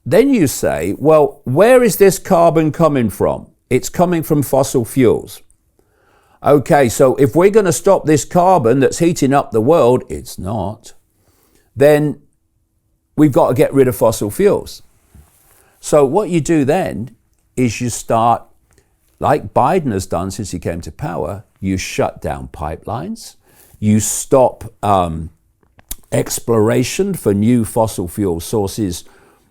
then you say, well, where is this carbon coming from? It's coming from fossil fuels. Okay, so if we're going to stop this carbon that's heating up the world, it's not, then we've got to get rid of fossil fuels. So what you do then is you start, like Biden has done since he came to power, you shut down pipelines, you stop exploration for new fossil fuel sources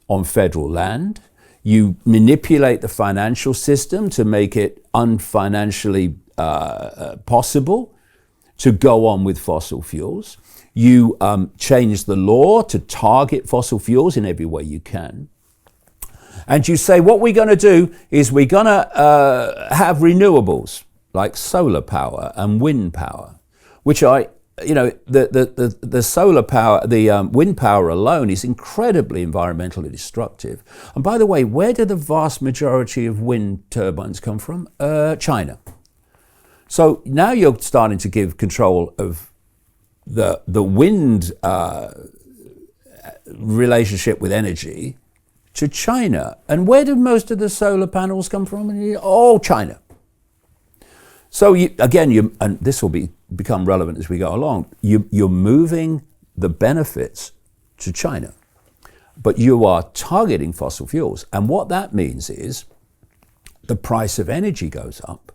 on federal land, you manipulate the financial system to make it unfinancially possible to go on with fossil fuels. You change the law to target fossil fuels in every way you can. And you say, what we're going to do is we're going to have renewables like solar power and wind power, which the solar power, the wind power alone is incredibly environmentally destructive. And by the way, where do the vast majority of wind turbines come from? China. So now you're starting to give control of the wind relationship with energy to China. And where do most of the solar panels come from? Oh, China. So and this will become relevant as we go along, you're moving the benefits to China, but you are targeting fossil fuels. And what that means is the price of energy goes up,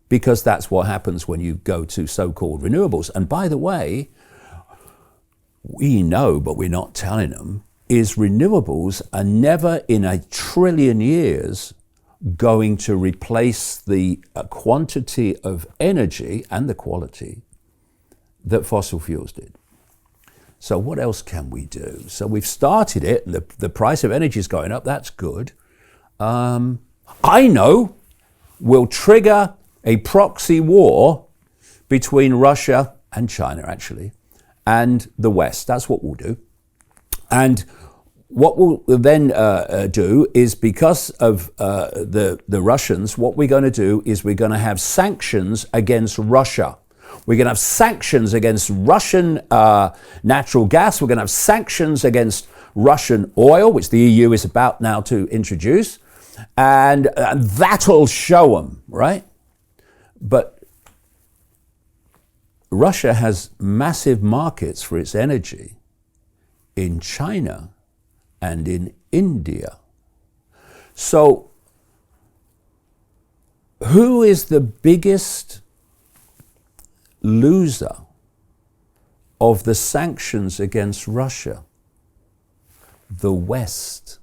because that's what happens when you go to so-called renewables. And by the way, we know, but we're not telling them, is renewables are never in a trillion years going to replace the quantity of energy and the quality that fossil fuels did. So what else can we do? So we've started it, and the price of energy is going up, that's good. I know we'll trigger a proxy war between Russia and China, actually, and the West. That's what we'll do. And what we'll then do is, because of the Russians, what we're going to do is we're going to have sanctions against Russia. We're going to have sanctions against Russian natural gas. We're going to have sanctions against Russian oil, which the EU is about now to introduce. And that'll show them, right? But Russia has massive markets for its energy in China and in India. So who is the biggest loser of the sanctions against Russia? The West.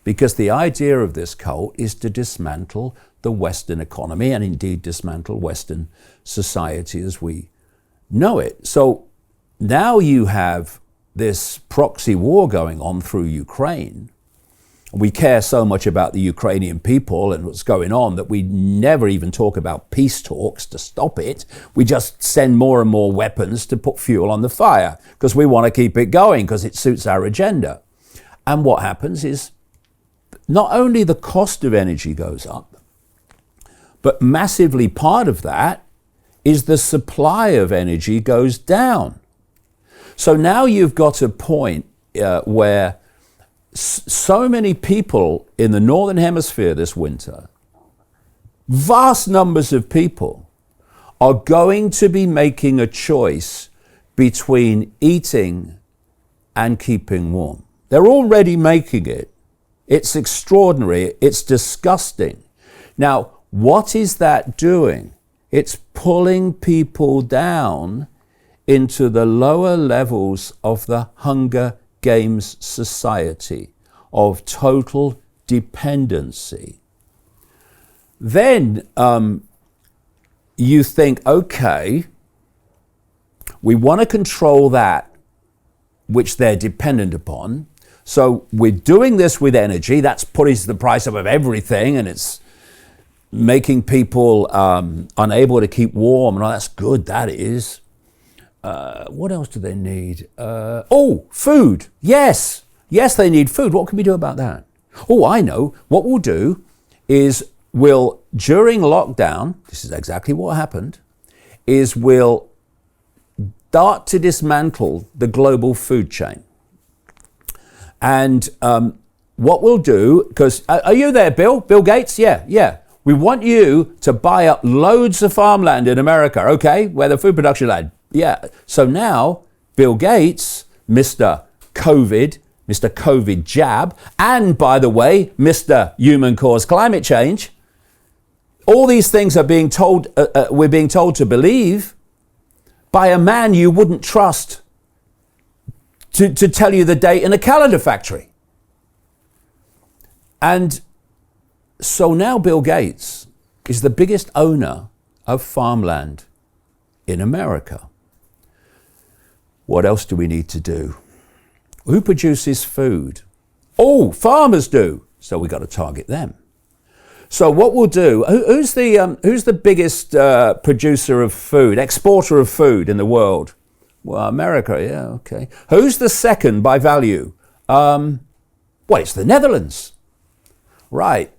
Because the idea of this cult is to dismantle the Western economy, and indeed dismantle Western society as we know it. So now you have this proxy war going on through Ukraine. We care so much about the Ukrainian people and what's going on that we never even talk about peace talks to stop it. We just send more and more weapons to put fuel on the fire because we want to keep it going because it suits our agenda. And what happens is not only the cost of energy goes up, but massively part of that is the supply of energy goes down. So now you've got a point where so many people in the Northern Hemisphere this winter, vast numbers of people, are going to be making a choice between eating and keeping warm. They're already making it. It's extraordinary. It's disgusting. Now, what is that doing? It's pulling people down into the lower levels of the Hunger Games society of total dependency. Then you think, okay, we want to control that which they're dependent upon. So we're doing this with energy. That's putting the price up of everything, and it's making people unable to keep warm. And that's good, that is. What else do they need? Food. Yes. Yes, they need food. What can we do about that? Oh, I know. What we'll do is during lockdown, this is exactly what happened, is we'll start to dismantle the global food chain. And what we'll do, because are you there, Bill? Bill Gates? Yeah. We want you to buy up loads of farmland in America, okay, where the food production land. Yeah. So now Bill Gates, Mr. COVID jab, and by the way, Mr. Human-caused climate change, all these things are being told, we're being told to believe by a man you wouldn't trust to tell you the date in a calendar factory. And so now Bill Gates is the biggest owner of farmland in America. What else do we need to do? Who produces food? Oh, farmers do. So we got to target them. So what we'll do, who's the biggest producer of food, exporter of food in the world? Well, America, yeah, okay. Who's the second by value? Well, it's the Netherlands. Right.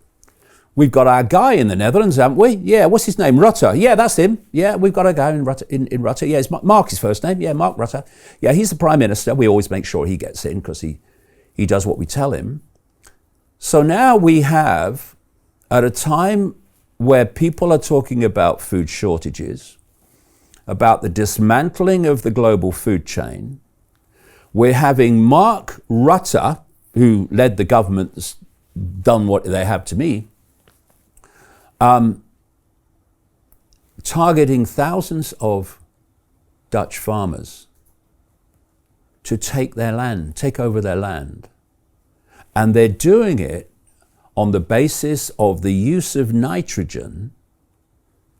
We've got our guy in the Netherlands, haven't we? Yeah, what's his name? Rutte. Yeah, that's him. Yeah, we've got a guy in Rutte. Yeah, it's Mark's first name. Yeah, Mark Rutte. Yeah, he's the Prime Minister. We always make sure he gets in because he does what we tell him. So now we have, at a time where people are talking about food shortages, about the dismantling of the global food chain, we're having Mark Rutte, who led the government, that's done what they have to me, targeting thousands of Dutch farmers to take over their land. And they're doing it on the basis of the use of nitrogen.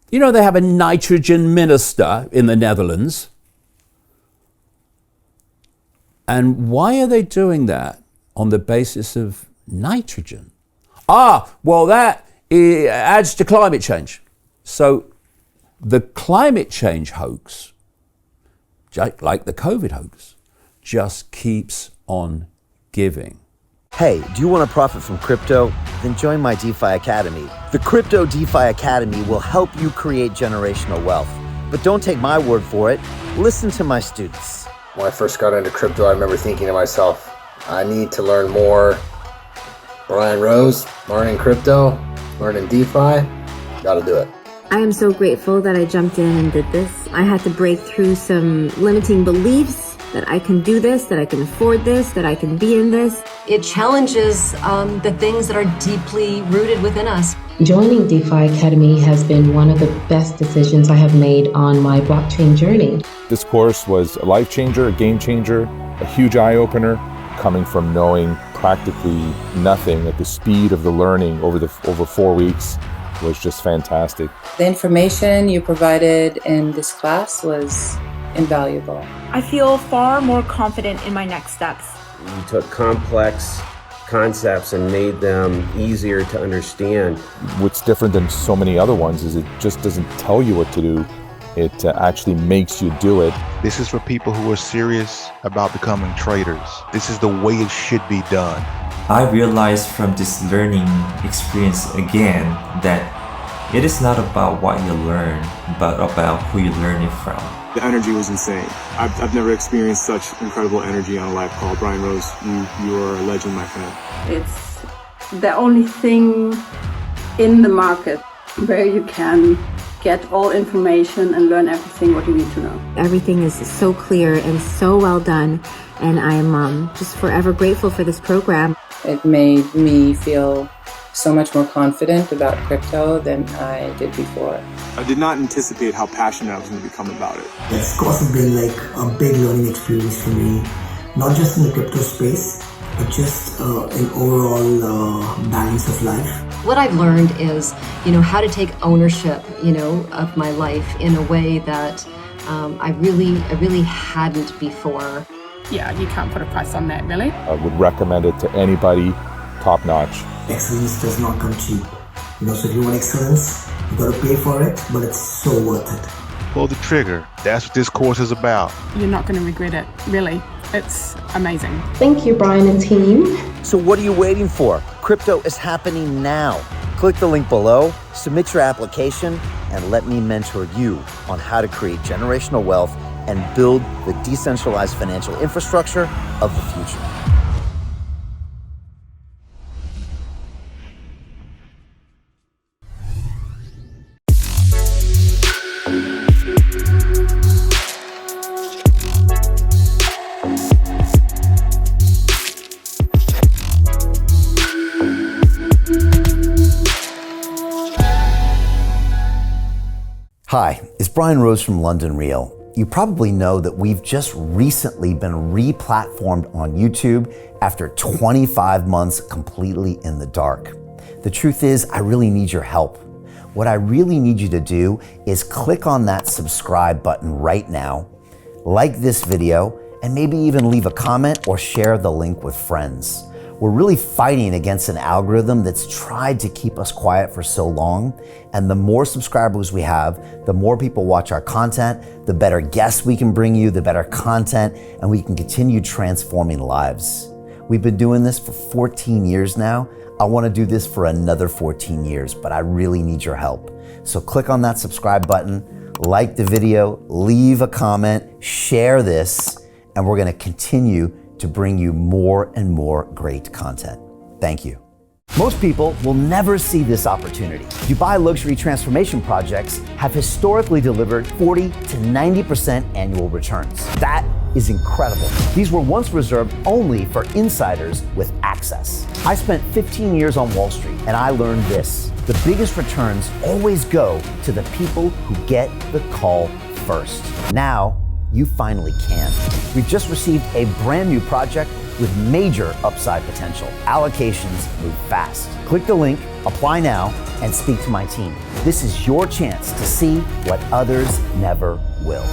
You know, they have a nitrogen minister in the Netherlands. And why are they doing that on the basis of nitrogen? Well, that adds to climate change. So the climate change hoax, like the COVID hoax, just keeps on giving. Hey, do you want to profit from crypto? Then join my DeFi Academy. The Crypto DeFi Academy will help you create generational wealth. But don't take my word for it. Listen to my students. When I first got into crypto, I remember thinking to myself, I need to learn more. Brian Rose, learning crypto, learning DeFi, gotta do it. I am so grateful that I jumped in and did this. I had to break through some limiting beliefs that I can do this, that I can afford this, that I can be in this. It challenges the things that are deeply rooted within us. Joining DeFi Academy has been one of the best decisions I have made on my blockchain journey. This course was a life changer, a game changer, a huge eye-opener, coming from knowing practically nothing at the speed of the learning over 4 weeks was just fantastic. The information you provided in this class was invaluable. I feel far more confident in my next steps. You took complex concepts and made them easier to understand. What's different than so many other ones is it just doesn't tell you what to do. It actually makes you do it. This is for people who are serious about becoming traders. This is the way it should be done. I realized from this learning experience again that it is not about what you learn, but about who you learn it from. The energy was insane. I've never experienced such incredible energy on a live call. Brian Rose, you are a legend, my friend. It's the only thing in the market where you can get all information and learn everything what you need to know. Everything is so clear and so well done, and I am just forever grateful for this program. It made me feel so much more confident about crypto than I did before. I did not anticipate how passionate I was going to become about it. This course has been like a big learning experience for me, not just in the crypto space, but just in overall balance of life. What I've learned is, how to take ownership, of my life in a way that I really hadn't before. Yeah, you can't put a price on that, really. I would recommend it to anybody, top notch. Excellence does not come cheap. So if you want excellence, you got to pay for it, but it's so worth it. Pull the trigger. That's what this course is about. You're not going to regret it, really. It's amazing. Thank you, Brian and team. So what are you waiting for? Crypto is happening now. Click the link below, submit your application, and let me mentor you on how to create generational wealth and build the decentralized financial infrastructure of the future. Hi, it's Brian Rose from London Real. You probably know that we've just recently been re-platformed on YouTube after 25 months completely in the dark. The truth is, I really need your help. What I really need you to do is click on that subscribe button right now, like this video, and maybe even leave a comment or share the link with friends. We're really fighting against an algorithm that's tried to keep us quiet for so long. And the more subscribers we have, the more people watch our content, the better guests we can bring you, the better content, and we can continue transforming lives. We've been doing this for 14 years now. I want to do this for another 14 years, but I really need your help. So click on that subscribe button, like the video, leave a comment, share this, and we're going to continue to bring you more and more great content. Thank you. Most people will never see this opportunity. Dubai luxury transformation projects have historically delivered 40 to 90% annual returns. That is incredible. These were once reserved only for insiders with access. I spent 15 years on Wall Street and I learned this. The biggest returns always go to the people who get the call first. Now, you finally can. We've just received a brand new project with major upside potential. Allocations move fast. Click the link, apply now, and speak to my team. This is your chance to see what others never will.